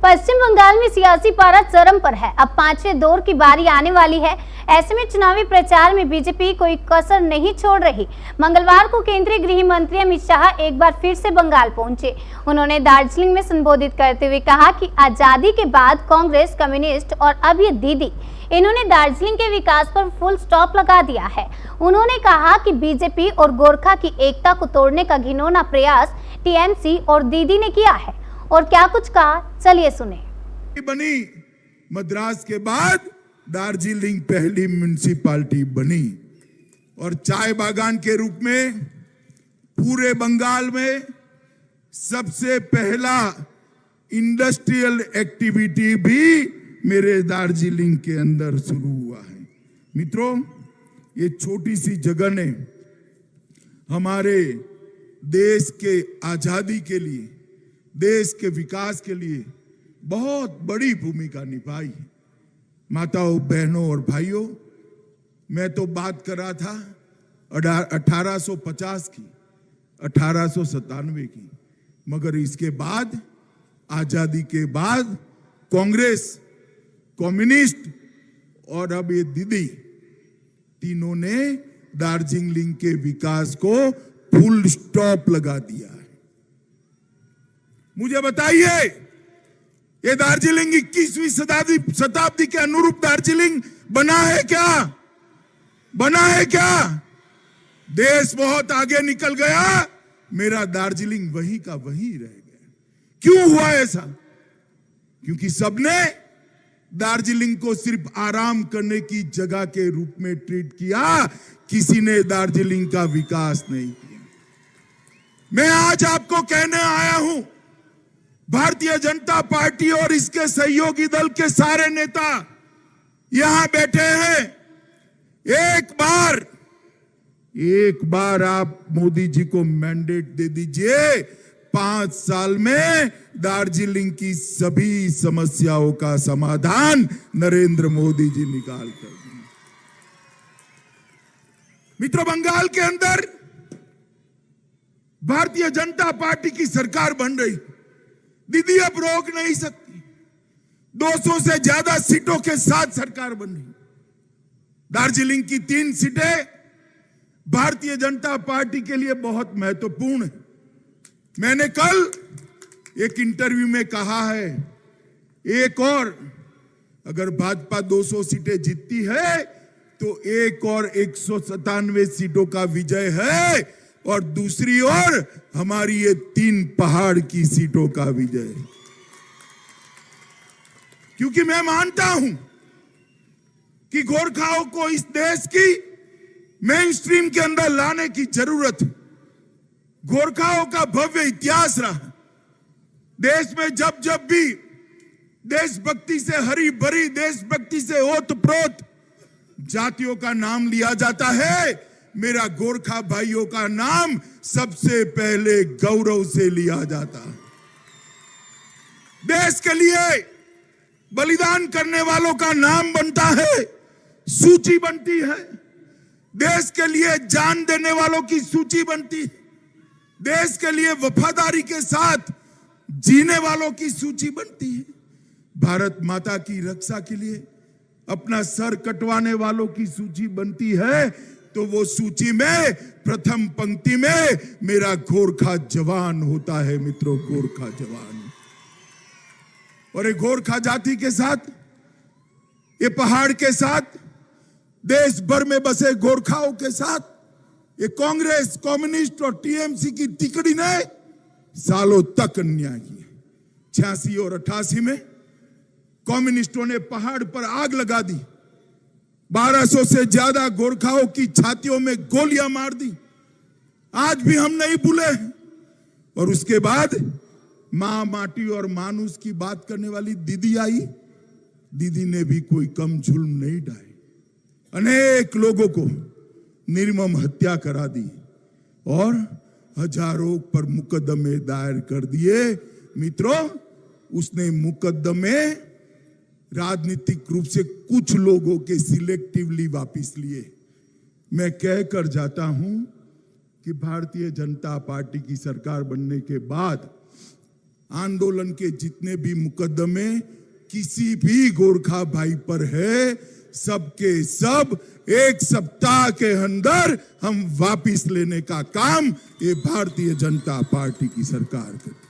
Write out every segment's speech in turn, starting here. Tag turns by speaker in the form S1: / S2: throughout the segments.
S1: पश्चिम बंगाल में सियासी पारा चरम पर है। अब पांचवें दौर की बारी आने वाली है। ऐसे में चुनावी प्रचार में बीजेपी कोई कसर नहीं छोड़ रही। मंगलवार को केंद्रीय गृह मंत्री अमित शाह एक बार फिर से बंगाल पहुंचे। उन्होंने दार्जिलिंग में संबोधित करते हुए कहा कि आजादी के बाद कांग्रेस, कम्युनिस्ट और अब ये दीदी, इन्होंने दार्जिलिंग के विकास पर फुल स्टॉप लगा दिया है। उन्होंने कहा कि बीजेपी और गोरखा की एकता को तोड़ने का घिनौना प्रयास टीएमसी और दीदी ने किया है। और क्या कुछ कहा, चलिए सुने।
S2: बनी मद्रास के बाद दार्जिलिंग पहली म्युनिसिपैलिटी बनी और चाय बागान के रूप में पूरे बंगाल में सबसे पहला इंडस्ट्रियल एक्टिविटी भी मेरे दार्जिलिंग के अंदर शुरू हुआ है। मित्रों, ये छोटी सी जगह ने हमारे देश के आजादी के लिए, देश के विकास के लिए बहुत बड़ी भूमिका निभाई। माताओं, बहनों और भाइयों, मैं तो बात कर रहा था 1850 की, 1897 की, मगर इसके बाद, आजादी के बाद कांग्रेस, कम्युनिस्ट और अब ये दीदी, तीनों ने दार्जिलिंग के विकास को फुल स्टॉप लगा दिया है। मुझे बताइए, ये दार्जिलिंग 21वीं शताब्दी के अनुरूप दार्जिलिंग बना है क्या? बना है क्या? देश बहुत आगे निकल गया, मेरा दार्जिलिंग वहीं का वहीं रह गया। क्यों हुआ ऐसा? क्योंकि सबने दार्जिलिंग को सिर्फ आराम करने की जगह के रूप में ट्रीट किया, किसी ने दार्जिलिंग का विकास नहीं किया। मैं आज आपको कहने आया हूं, भारतीय जनता पार्टी और इसके सहयोगी दल के सारे नेता यहां बैठे हैं। एक बार आप मोदी जी को मैंडेट दे दीजिए, 5 साल में दार्जिलिंग की सभी समस्याओं का समाधान नरेंद्र मोदी जी निकाल कर देंगे। मित्रों, बंगाल के अंदर भारतीय जनता पार्टी की सरकार बन रही, दीदी अब रोक नहीं सकती। 200 से ज्यादा सीटों के साथ सरकार बन रही। दार्जिलिंग की 3 सीटें भारतीय जनता पार्टी के लिए बहुत महत्वपूर्ण है। मैंने कल एक इंटरव्यू में कहा है, एक और अगर भाजपा 200 सीटें जीतती है तो एक और 197 सीटों का विजय है, और दूसरी ओर हमारी ये 3 पहाड़ की सीटों का विजय है। क्योंकि मैं मानता हूं कि गोरखाओं को इस देश की मेन स्ट्रीम के अंदर लाने की जरूरत है। गोरखाओं का भव्य इतिहास रहा। देश में जब जब भी देशभक्ति से हरी भरी, देशभक्ति से ओतप्रोत जातियों का नाम लिया जाता है, मेरा गोरखा भाइयों का नाम सबसे पहले गौरव से लिया जाता है। देश के लिए बलिदान करने वालों का नाम बनता है, सूची बनती है। देश के लिए जान देने वालों की सूची बनती है। देश के लिए वफादारी के साथ जीने वालों की सूची बनती है। भारत माता की रक्षा के लिए अपना सर कटवाने वालों की सूची बनती है, तो वो सूची में प्रथम पंक्ति में मेरा गोरखा जवान होता है। मित्रों, गोरखा जवान। और ये गोरखा जाति के साथ, ये पहाड़ के साथ, देश भर में बसे गोरखाओं के साथ ये कांग्रेस, कम्युनिस्ट और टीएमसी की तिकड़ी ने सालों तक अन्याय किया। 86 और 88 में कम्युनिस्टों ने पहाड़ पर आग लगा दी, 1200 से ज्यादा गोरखाओं की छातियों में गोलियां मार दी। आज भी हम नहीं भूले। और उसके बाद मां, माटी और मानुस की बात करने वाली दीदी आई। दीदी ने भी कोई कम जुल्म नहीं ढाए, अनेक लोगों को निर्मम हत्या करा दी और हजारों पर मुकदमे दायर कर दिए। मित्रों, उसने मुकदमे राजनीतिक रूप से कुछ लोगों के सिलेक्टिवली वापस लिए। मैं कहकर जाता हूं कि भारतीय जनता पार्टी की सरकार बनने के बाद आंदोलन के जितने भी मुकदमे किसी भी गोरखा भाई पर है, सबके सब एक सप्ताह के अंदर हम वापिस लेने का काम ये भारतीय जनता पार्टी की सरकार करती।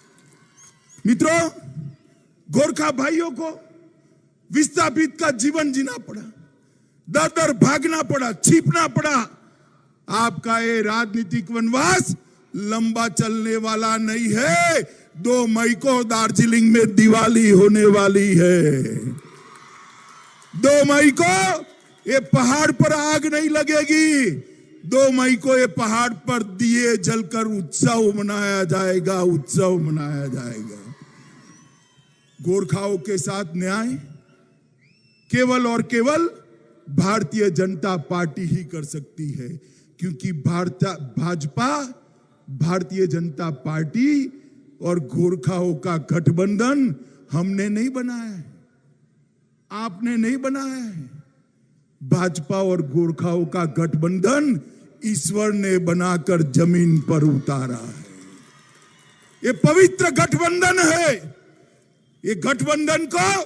S2: मित्रों, गोरखा भाइयों को विस्थापित का जीवन जीना पड़ा, दर दर भागना पड़ा, छिपना पड़ा। आपका ये राजनीतिक वनवास लंबा चलने वाला नहीं है। 2 मई को दार्जिलिंग में दिवाली होने वाली है। 2 मई को ये पहाड़ पर आग नहीं लगेगी। 2 मई को ये पहाड़ पर दिए जलकर उत्सव मनाया जाएगा, उत्सव मनाया जाएगा। गोरखाओं के साथ न्याय केवल और केवल भारतीय जनता पार्टी ही कर सकती है, क्योंकि भाजपा, भारतीय जनता पार्टी और गोरखाओं का गठबंधन हमने नहीं बनाया है, आपने नहीं बनाया है। भाजपा और गोरखाओं का गठबंधन ईश्वर ने बनाकर जमीन पर उतारा है। ये पवित्र गठबंधन है। ये गठबंधन को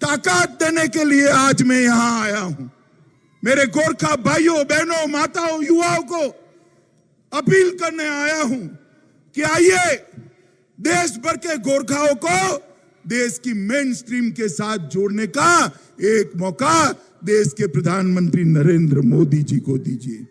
S2: ताकत देने के लिए आज मैं यहां आया हूं। मेरे गोरखा भाइयों, बहनों, माताओं, युवाओं को अपील करने आया हूं कि आइए, देश भर के गोरखाओं को देश की मेन स्ट्रीम के साथ जोड़ने का एक मौका देश के प्रधानमंत्री नरेंद्र मोदी जी को दीजिए।